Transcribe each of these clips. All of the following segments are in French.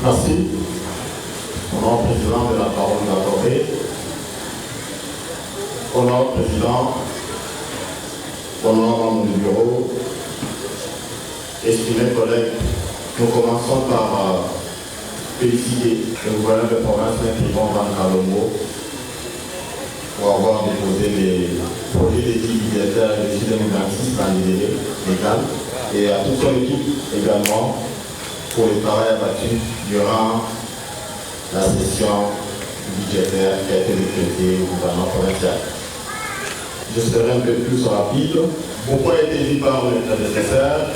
Merci. Honorable Président de la parole accordée. Honorable Président, honorable membre du bureau, estimés collègues, nous commençons par féliciter le gouverneur de province, M. Van Kalongo, pour avoir déposé les projets d'études budgétaires de 2026 dans les délais légaux, et à toute son équipe également pour le travail abattu durant la session budgétaire qui a été décrétée au gouvernement provincial. Je serai un peu plus rapide. Beaucoup a été dit par mes prédécesseurs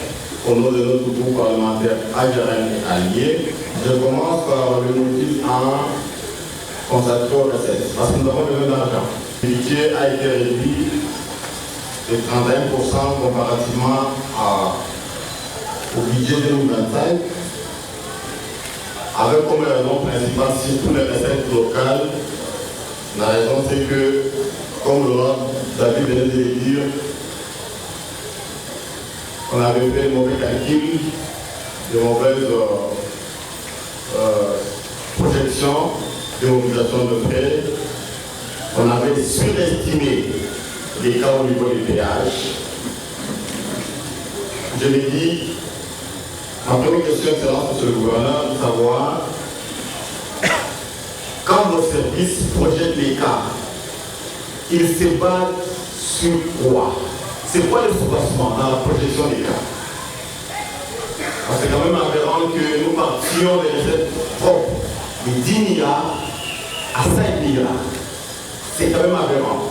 au nom de notre groupe parlementaire Ageren et Alliés. Je commence par le motif en consacré aux recettes, parce que nous avons besoin d'argent. Le budget a été réduit de 31% comparativement au budget 2025, avec comme raison principale surtout les recettes locales. La raison c'est que, comme l'honorable David venait de le dire, on avait fait de mauvais calculs, de mauvaises projections de mobilisation de frais. On avait surestimé les cas au niveau des péages. Je l'ai dit, ma première question, Excellence, Monsieur le Gouverneur, de savoir, quand vos services projettent les cas, ils se basent sur quoi? C'est quoi le soubassement dans la projection des cas? Parce que c'est quand même aberrant que nous partions des recettes propres de 10 milliards à 5 milliards. C'est quand même aberrant.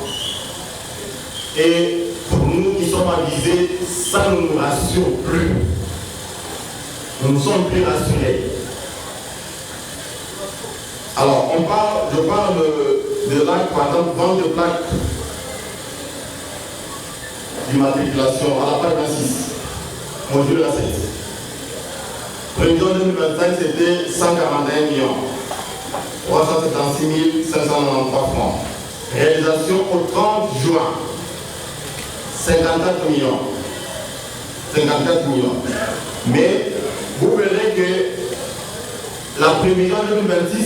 Et pour nous qui sommes avisés, ça ne nous rassure plus. Nous ne sommes plus rassurés. Alors, je parle de l'acte, par exemple, vente de plaques d'immatriculation à la page 26, module A7. Prévision 2025, c'était 141 millions, 376 593 francs. Réalisation au 30 juin, 54 millions. 54 millions. Mais vous verrez que la prévision 2026,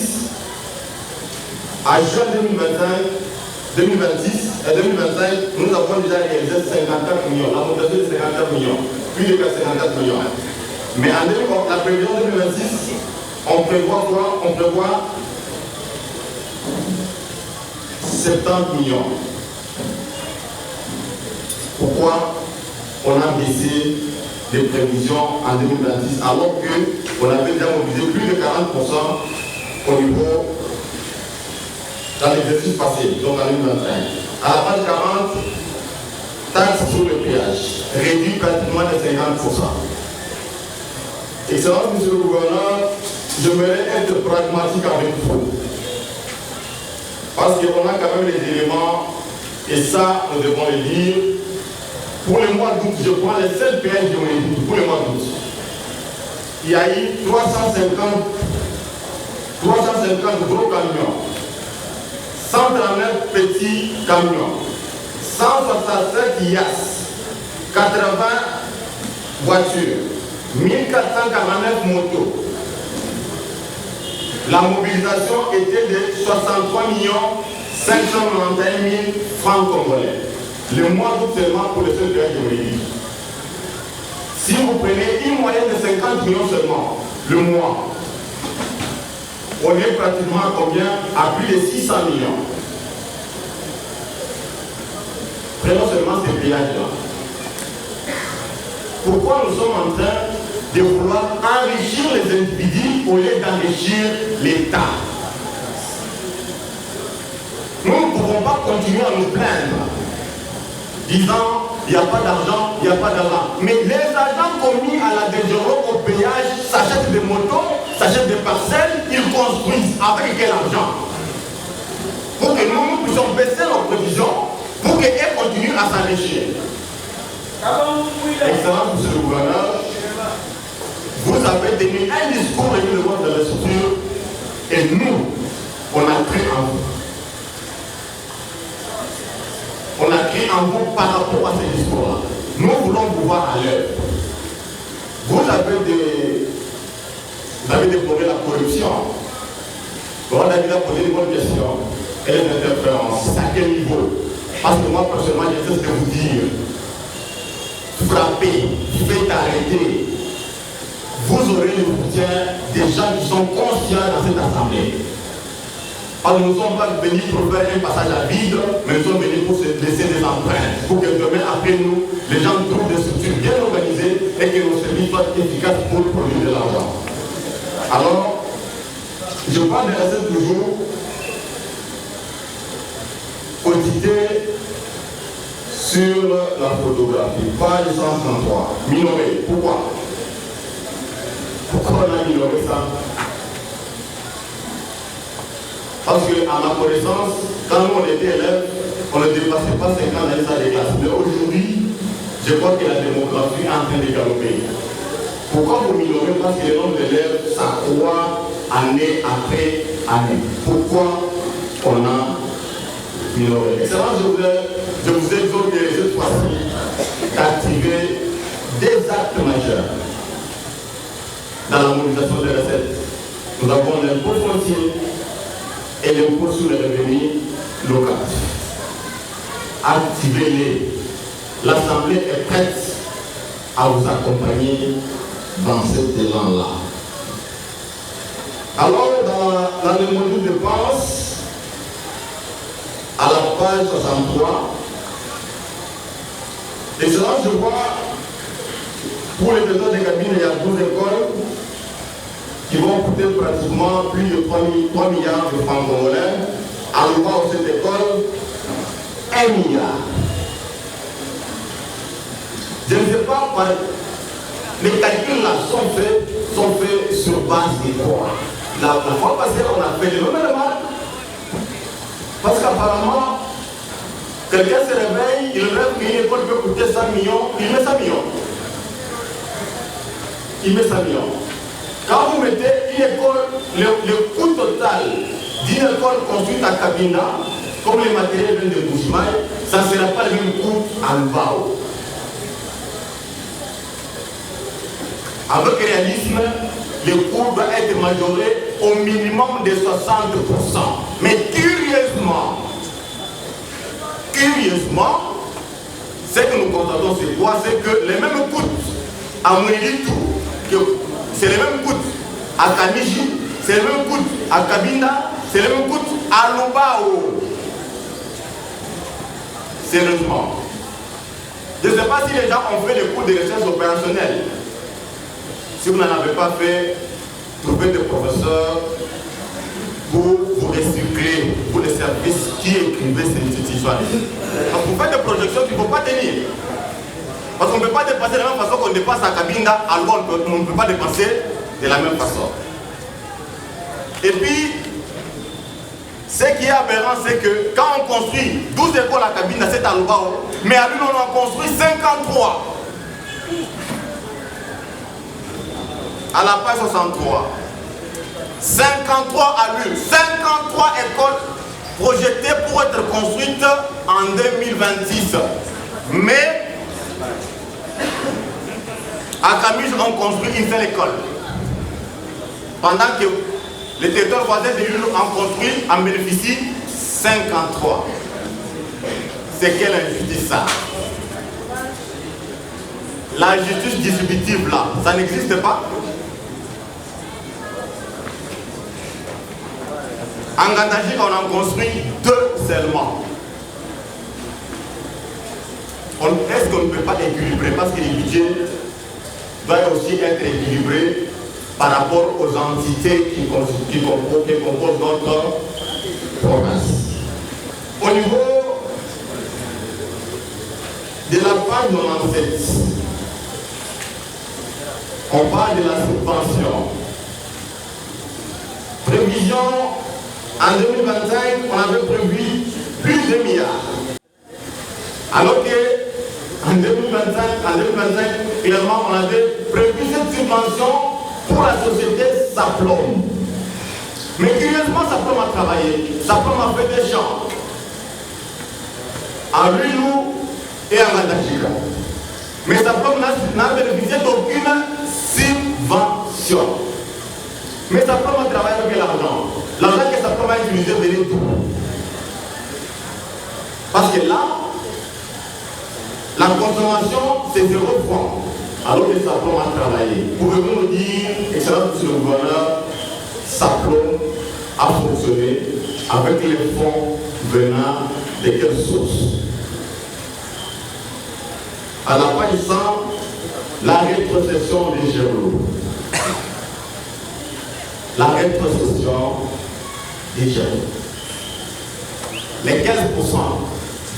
à juin 2026 et 2025, nous avons déjà réalisé 54 millions. La montation de 54 millions, plus de 54 millions. Mais en la prévision 2026, on prévoit quoi? On prévoit 70 millions. Pourquoi on a baissé les prévisions en 2026 alors qu'on avait déjà mobilisé plus de 40% au niveau dans l'exercice passé, donc en 2025. À la page 40, taxe sur le péage, réduit pratiquement de 50%. Excellence, Monsieur le Gouverneur, j'aimerais être pragmatique avec vous. Parce qu'on a quand même les éléments, et ça, nous devons le dire. Pour le mois d'août, je prends les seuls péages de Monédou, pour le mois d'août. Il y a eu 350 gros camions, 139 petits camions, 167 YAS, 80 voitures, 1449 motos. La mobilisation était de 63 591 000 francs congolais. Le mois d'août seulement pour le seul péage de Monédou. Si vous prenez une moyenne de 50 millions seulement le mois, on est pratiquement à combien? À plus de 600 millions. Prenons seulement ces péages-là. Pourquoi nous sommes en train de vouloir enrichir les individus au lieu d'enrichir l'État? Nous ne pouvons pas continuer à nous plaindre, disant il n'y a pas d'argent, il n'y a pas d'argent. Mais les agents commis à la DGRO au péage s'achètent des motos, s'achètent des parcelles, ils construisent. Avec quel argent? Pour que nous puissions baisser nos provisions, pour qu'elles continuent à s'enrichir. Excellence, Monsieur le Gouverneur, vous avez tenu un discours de loi d'investiture et nous, on a cru en vous. On a cru en vous par rapport à ces discours-là. Nous voulons vous voir à l'œuvre. Vous avez des Vous avez déploré la corruption. Bon, David a posé une bonne question. Et les interférences, à quel niveau? Parce que moi, personnellement, je sais ce que vous dire. Frappez, faites arrêter. Vous aurez le soutien des gens qui sont conscients dans cette assemblée. Parce que nous ne sommes pas venus pour faire un passage à vide, mais nous sommes venus pour se laisser des empreintes. Pour que demain, après nous, les gens trouvent des structures bien organisées et que nos services soient efficaces pour produire de l'argent. Alors, je parle de rester toujours auditer sur la photographie. Page 133. Minoré. Pourquoi? Pourquoi on a minoré ça? Parce qu'à ma connaissance, quand nous on était élèves, on ne dépassait pas 50 ans dans les salles de classe. Mais aujourd'hui, je crois que la démographie est en train de galoper. Pourquoi vous minorez? Parce que le nombre d'élèves s'accroît année après année. Pourquoi on a minoré? Excellence, je vous exhorte cette fois-ci d'activer des actes majeurs dans la mobilisation des recettes. Nous avons l'impôt foncier et l'impôt sur les revenus locatifs. Activez-les. L'Assemblée est prête à vous accompagner dans cet élan-là. Alors, dans le module de dépenses, à la page 63, et cela, je vois, pour les besoins des cabines, il y a 12 écoles qui vont coûter pratiquement plus de 3 milliards de francs congolais. À l'ouvrage de cette école, 1 milliard. Je ne sais pas, les calculs là sont faits sur base de quoi? La fois passée, on a fait les mêmes remarques. Parce qu'apparemment, quelqu'un se réveille, il rêve qu'une école peut coûter 100 millions, il met 100 millions. Il met 100 millions. Quand vous mettez une école, le coût total d'une école construite à Kabinda, comme les matériels viennent de Bushmaï, ça ne sera pas le même coût à Lubao. Avec réalisme, le coût va être majoré au minimum de 60%. Mais curieusement, ce que nous constatons, c'est quoi? C'est que les mêmes coûts à Mouilitou, c'est les mêmes coûts à Kaniji, c'est les mêmes coûts à Kabinda, c'est les mêmes coûts à Lubao. Sérieusement. Je ne sais pas si les gens ont fait des cours de recherche opérationnelle. Si vous n'en avez pas fait, trouvez des professeurs pour vous recycler pour les services qui écrivaient ces histoires. Parce que vous faites des projections qu'il ne faut pas tenir. Parce qu'on ne peut pas dépenser de la même façon qu'on dépasse à Kabinda, alors on ne peut pas dépenser de la même façon. Et puis, ce qui est aberrant, c'est que quand on construit 12 écoles à Kabinda, c'est à Lubao, mais à lui, on en construit 53. À la page 63. 53 à lui, 53 écoles projetées pour être construites en 2026. Mais à Camille, on construit une seule école. Pendant que les territoires voisins de l'île en construit, en bénéficient 53. C'est quelle injustice ça? La justice distributive là, ça n'existe pas. En Gandaji, on en construit 2 seulement. Est-ce qu'on ne peut pas équilibrer? Parce que le budget doit aussi être équilibré par rapport aux entités qui composent notre province. Au niveau de la page 97, on parle de la subvention. Prévision, en 2025, on avait prévu plus de milliards. Alors que en 2025, finalement, on avait prévu cette subvention pour la société Saplom. Mais curieusement, Saplom a travaillé. Saplom a fait des champs à Lulou et à Madachika. Mais Saplom n'a bénéficié d'aucune subvention. Mais ça prend un travail avec l'argent. L'argent que ça prend à utiliser venait tout. Parce que là, la consommation, c'est 0 francs. Alors que ça prend à travailler. Pouvez-vous nous dire, excellent monsieur le gouverneur, Saplon a fonctionné avec les fonds venant de quelle source? À la page 100, la rétrocession des géros. La rétrocession des géros. Les 15%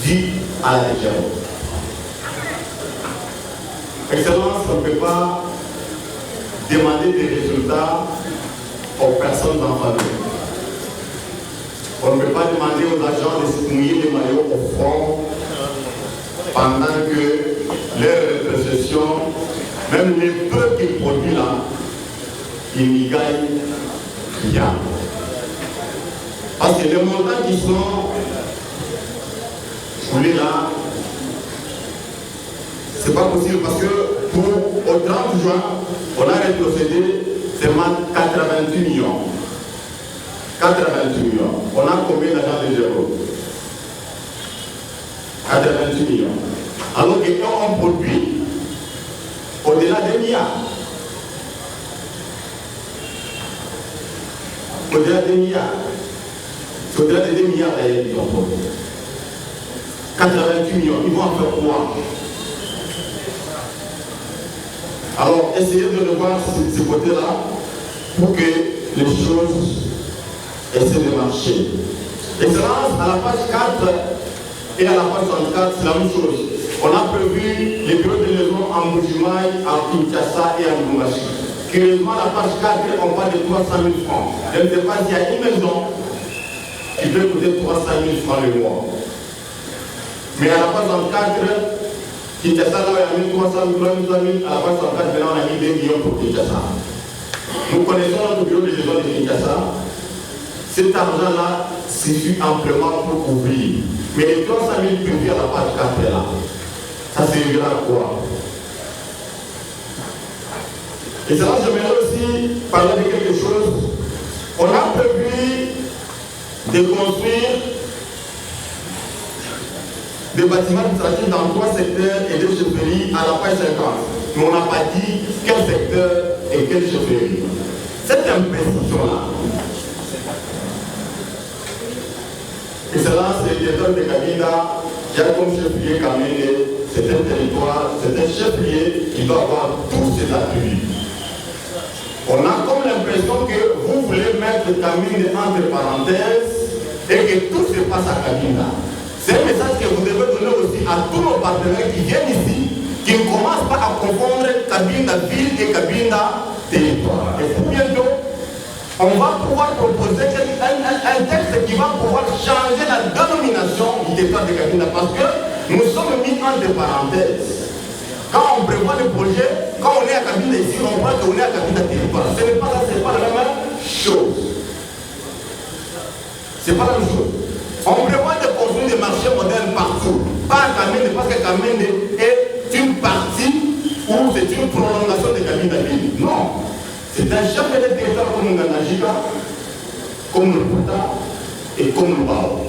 dus à la géros. Excellence, on ne peut pas demander des résultats aux personnes en famille. On ne peut pas demander aux agents de se mouiller les maillots au front pendant que leur rétrocession, même les peu qu'ils produisent là, ils n'y gagnent rien. Parce que les montants qui sont foulés là, c'est pas possible parce que au 30 juin, on a rétrocédé seulement 88 millions. 88 millions. On a combien d'agents de zéro? 88 millions. Alors que quand on produit au-delà des milliards. Au-delà des milliards. C'est au-delà des 2 milliards d'ailleurs qui ont produit. 88 millions. Ils vont en faire quoi? Alors, essayez de le voir ce côté-là pour que les choses essaient de marcher. Excellence, à la page 4 et à la page 64, c'est la même chose. On a prévu les bureaux de liaison en Mbujimaï, à Kinshasa et à Lubumbashi. Curieusement, à la page 4, on parle de 300 000 francs. Je ne sais pas s'il y a une maison qui peut coûter 300 000 francs le mois. Mais à la page 64, Kinshasa, là, il y a 1300 000, 300 000, à la base 64, maintenant, on a mis 2 millions pour Kinshasa. Nous connaissons notre bureau de gestion de Kinshasa. Cet argent-là suffit amplement pour couvrir. Mais les 300 000 prévus à la page 4 là, ça servira à quoi? Et ça, j'aimerais aussi parler de quelque chose. On a prévu de construire des bâtiments administratifs dans 3 secteurs et 2 chefferies à la page 50. Mais on n'a pas dit quel secteur et quelle chefferie. Cette imprécision-là, Excellence, c'est le territoire de Kabinda, qui a comme chef-lieu Kamene, c'est un territoire, c'est un chef-lieu qui doit avoir tous ses attributs. On a comme l'impression que vous voulez mettre Kamene entre parenthèses et que tout se passe à Kabinda. C'est un message que vous devez donner aussi à tous nos partenaires qui viennent ici, qui ne commencent pas à confondre Kabinda ville et Kabinda territoire. Et pour bientôt, on va pouvoir proposer un texte qui va pouvoir changer la dénomination du territoire de Kabinda parce que nous sommes mis entre parenthèses. Quand on prévoit le projet, quand on est à Kabinda ici, on voit qu'on est à Kabinda territoire. Ce n'est pas ça, ce n'est pas la même chose. Ce n'est pas la même chose. On prévoit de construire des marchés modernes partout. Pas à Kamene, parce que Kamene est une partie ou c'est une prolongation de Kabinda ville. Non. C'est un chef de territoire comme Nganajika, comme le Pouta et comme le Bao.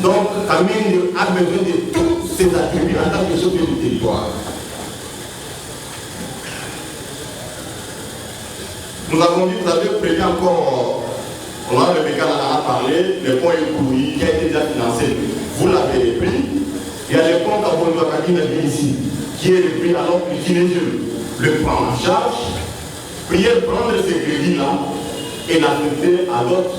Donc, Kamene a besoin de tous ces attributs en tant que chef du territoire. Nous avons dit, vous avez prévu encore, on a Rebecca en a parlé, le pont Ekoui qui a été déjà financé, vous l'avez repris. Il y a le pont Kabondoakadine ici, qui est repris alors que l'utiliser le prend en charge. Priez prendre ces crédits-là et l'affecter à d'autres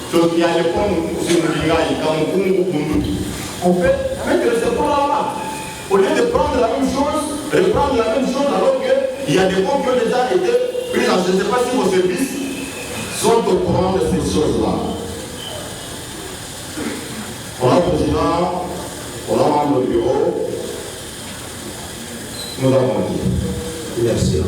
choses. Il y a le pont Simuligaï, Kamukungu, Bunduki. En fait, mettre ce pont-là, au lieu de prendre la même chose, reprendre la même chose alors qu'il y a des ponts qui ont déjà été pris en charge. Je ne sais pas si vos services sont au courant de ces choses-là. On a le président, on a membre du bureau, nous avons dit. Merci.